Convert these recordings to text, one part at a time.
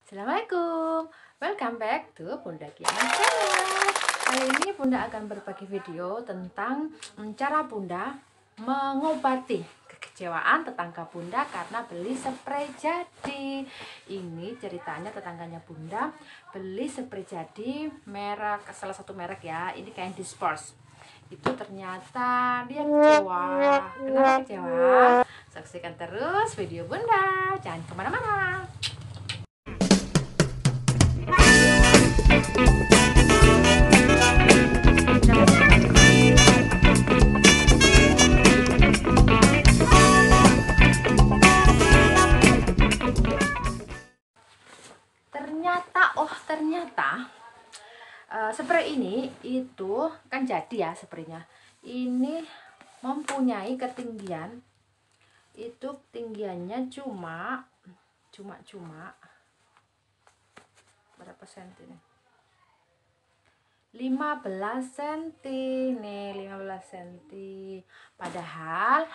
Assalamualaikum, welcome back to Bunda Kiaman Channel. Kali ini Bunda akan berbagi video tentang cara Bunda mengobati kekecewaan tetangga Bunda karena beli spray jadi. Ini ceritanya tetangganya Bunda beli spray jadi merek, salah satu merek ya, ini kain Disperse. Itu ternyata dia kecewa. Kenapa kecewa? Saksikan terus video Bunda, jangan kemana-mana. Ternyata spray ini itu kan jadi ya, spraynya ini mempunyai ketinggian, itu ketinggiannya cuma berapa senti nih, 15 cm nih, 15 cm. Padahal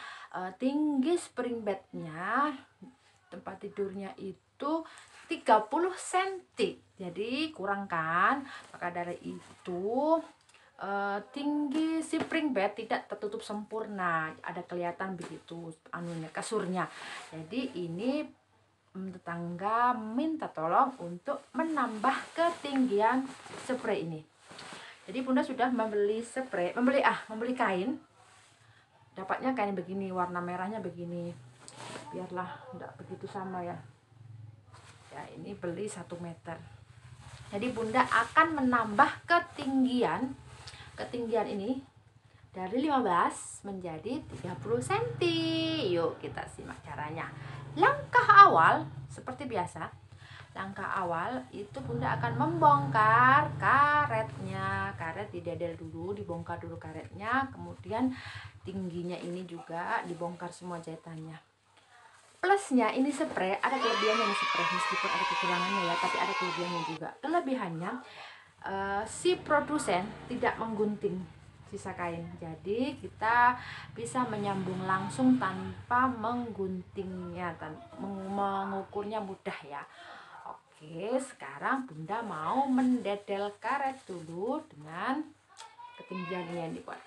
tinggi spring bednya, tempat tidurnya itu 30 cm, jadi kurang kan. Maka dari itu tinggi spring bed tidak tertutup sempurna, ada kelihatan begitu anunya, kasurnya. Jadi ini tetangga minta tolong untuk menambah ketinggian spray ini. Jadi Bunda sudah membeli spray, membeli kain. Dapatnya kain begini, warna merahnya begini. Biarlah enggak begitu sama ya. Ya, ini beli 1 meter. Jadi Bunda akan menambah ketinggian ini dari 15 menjadi 30 cm. Yuk kita simak caranya. Langkah awal seperti biasa. Langkah awal itu Bunda akan membongkar karetnya. Karet didedel dulu, dibongkar dulu karetnya, kemudian tingginya ini juga dibongkar semua jahitannya. Plusnya ini spray, ada kelebihannya nih spray, meskipun ada kekurangannya ya, tapi ada kelebihannya juga. Kelebihannya si produsen tidak menggunting sisa kain, jadi kita bisa menyambung langsung tanpa mengguntingnya, mengukurnya mudah ya. Oke, sekarang Bunda mau mendedel karet dulu dengan ketinggiannya yang dibuat.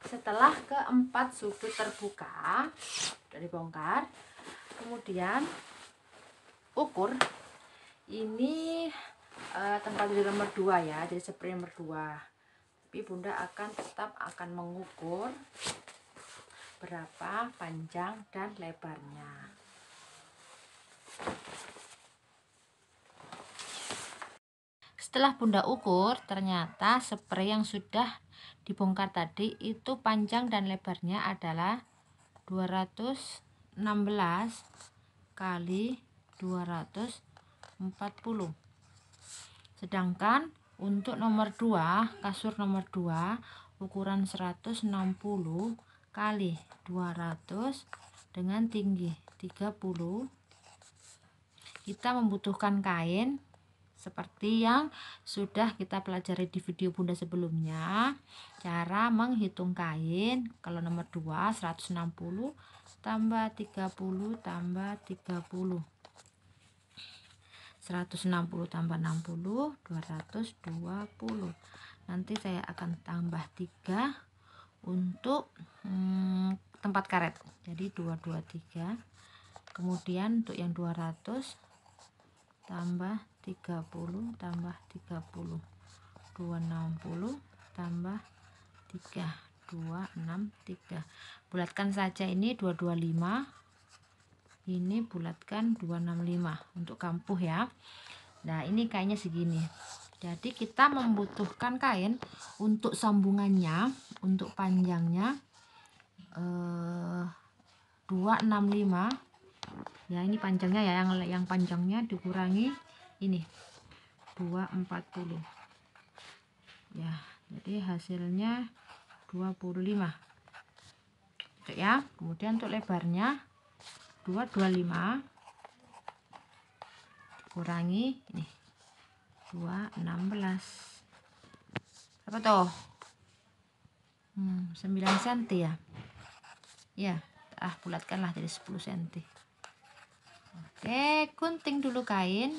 Setelah keempat sudut terbuka, sudah dibongkar, kemudian ukur. Ini tempat di nomor 2 ya, jadi spray nomor 2. Tapi Bunda tetap akan mengukur berapa panjang dan lebarnya. Setelah Bunda ukur, ternyata spray yang sudah dibongkar tadi itu panjang dan lebarnya adalah 216 kali 240. Sedangkan untuk nomor 2, kasur nomor 2 ukuran 160 kali 200 dengan tinggi 30. Kita membutuhkan kain seperti yang sudah kita pelajari di video Bunda sebelumnya, cara menghitung kain. Kalau nomor 2 160 tambah 30 tambah 30, 160 tambah 60 220. Nanti saya akan tambah 3 untuk tempat karet, jadi 223. Kemudian untuk yang 200 tambah 30 tambah 30, 260 tambah 3, 263. Bulatkan saja ini 225, ini bulatkan 265 untuk kampuh ya. Nah, ini kainnya segini. Jadi kita membutuhkan kain untuk sambungannya, untuk panjangnya 265 ya. Ini panjangnya ya, yang panjangnya dikurangi ini 240 ya, jadi hasilnya 25. ya. Kemudian untuk lebarnya 225 kurangi ini 216 apa tuh 9 cm ya, bulatkanlah jadi 10 cm. Oke, gunting dulu kain.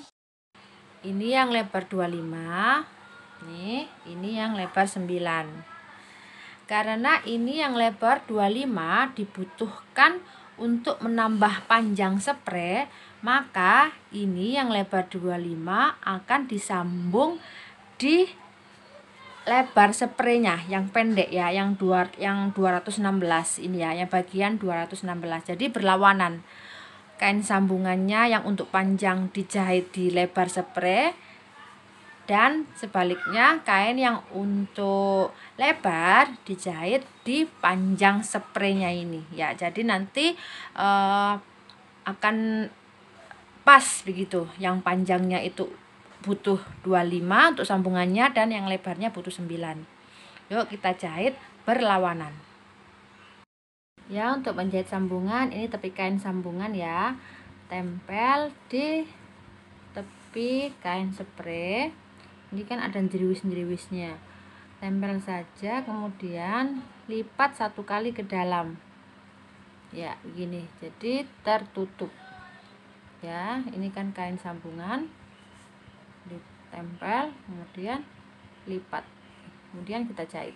Ini yang lebar 25, nih ini yang lebar 9. Karena ini yang lebar 25 dibutuhkan untuk menambah panjang spray, maka ini yang lebar 25 akan disambung di lebar spraynya yang pendek ya, yang 216 ini ya, yang bagian 216. Jadi berlawanan. Kain sambungannya yang untuk panjang dijahit di lebar spray, dan sebaliknya kain yang untuk lebar dijahit di panjang spraynya ini ya. Jadi nanti akan pas begitu, yang panjangnya itu butuh 25 untuk sambungannya dan yang lebarnya butuh 9. Yuk kita jahit berlawanan. Ya, untuk menjahit sambungan ini tepi kain sambungan ya, tempel di tepi kain spray. Ini kan ada jeriwis-jeriwisnya, tempel saja, kemudian lipat 1 kali ke dalam ya, begini, jadi tertutup ya. Ini kan kain sambungan, ditempel kemudian lipat, kemudian kita jahit.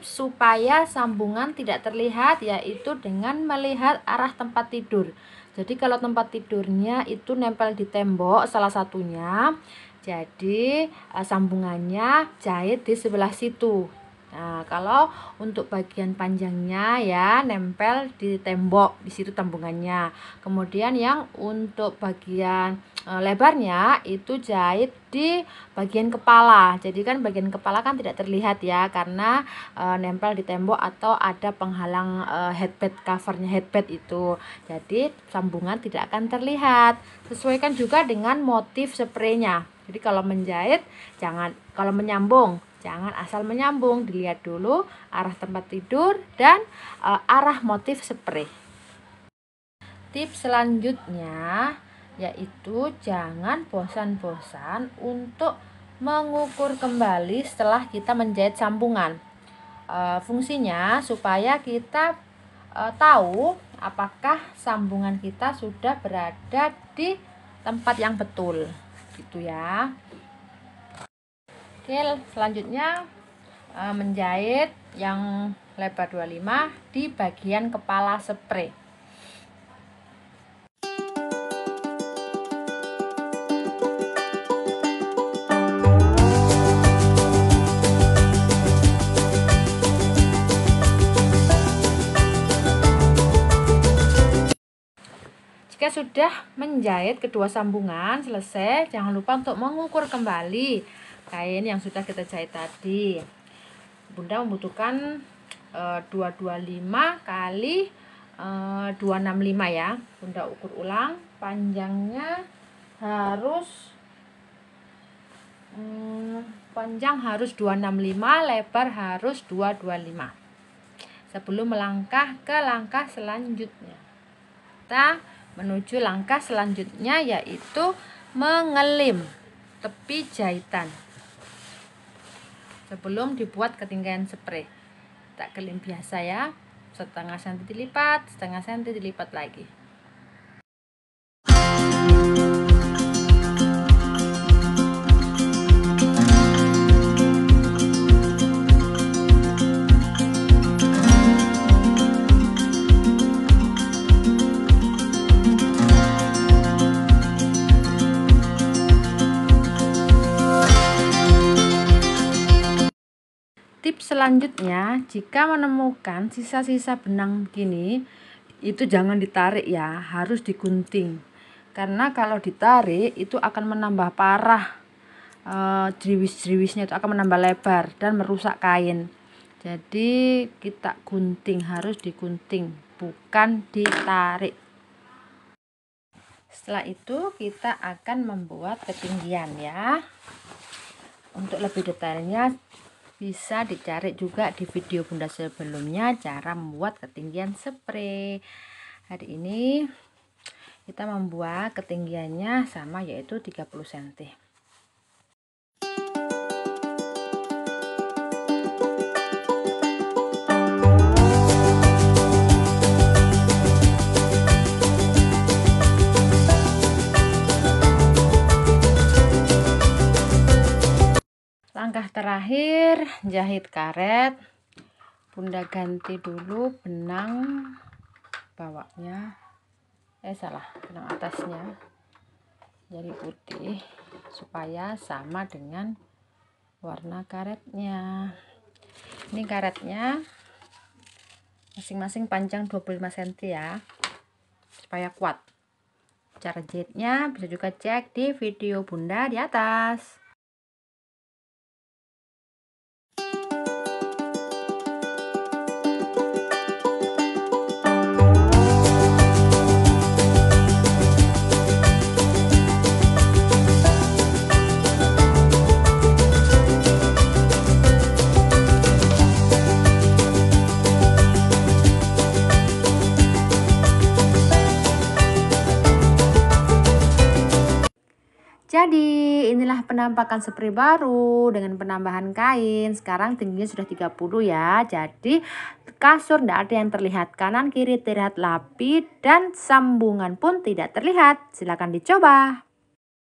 Supaya sambungan tidak terlihat yaitu dengan melihat arah tempat tidur. Jadi kalau tempat tidurnya itu nempel di tembok salah satunya, jadi sambungannya jahit di sebelah situ. Nah, kalau untuk bagian panjangnya ya nempel di tembok, di situ sambungannya. Kemudian yang untuk bagian lebarnya itu jahit di bagian kepala. Jadi kan bagian kepala kan tidak terlihat ya, karena nempel di tembok atau ada penghalang headband, covernya headband itu. Jadi sambungan tidak akan terlihat. Sesuaikan juga dengan motif spraynya. Jadi kalau menjahit kalau menyambung jangan asal menyambung, dilihat dulu arah tempat tidur dan arah motif spray. Tips selanjutnya yaitu jangan bosan-bosan untuk mengukur kembali setelah kita menjahit sambungan. Fungsinya supaya kita tahu apakah sambungan kita sudah berada di tempat yang betul, gitu ya. Oke, selanjutnya menjahit yang lebar 25 di bagian kepala spray. Jika sudah menjahit kedua sambungan selesai, jangan lupa untuk mengukur kembali kain yang sudah kita jahit tadi. Bunda membutuhkan 225 kali 265 ya. Bunda ukur ulang, panjangnya harus panjang harus 265, lebar harus 225. Sebelum melangkah ke langkah selanjutnya, kita menuju langkah selanjutnya yaitu mengelim tepi jahitan sebelum dibuat ketinggian spray. Kita kelim biasa ya, setengah senti dilipat, setengah senti dilipat lagi. Tips selanjutnya, jika menemukan sisa-sisa benang gini, itu jangan ditarik ya, harus digunting. Karena kalau ditarik itu akan menambah parah, jeriwis-jeriwisnya itu akan menambah lebar dan merusak kain. Jadi kita gunting, harus digunting, bukan ditarik. Setelah itu kita akan membuat ketinggian ya. Untuk lebih detailnya bisa dicari juga di video Bunda sebelumnya cara membuat ketinggian spray. Hari ini kita membuat ketinggiannya sama, yaitu 30 cm. Langkah terakhir, jahit karet. Bunda ganti dulu benang bawahnya, benang atasnya jadi putih supaya sama dengan warna karetnya. Ini karetnya masing-masing panjang 25 cm ya, supaya kuat. Cara jahitnya bisa juga cek di video Bunda di atas. Jadi inilah penampakan spray baru dengan penambahan kain. Sekarang tingginya sudah 30 ya. Jadi kasur tidak ada yang terlihat, kanan kiri terlihat rapi dan sambungan pun tidak terlihat. Silakan dicoba.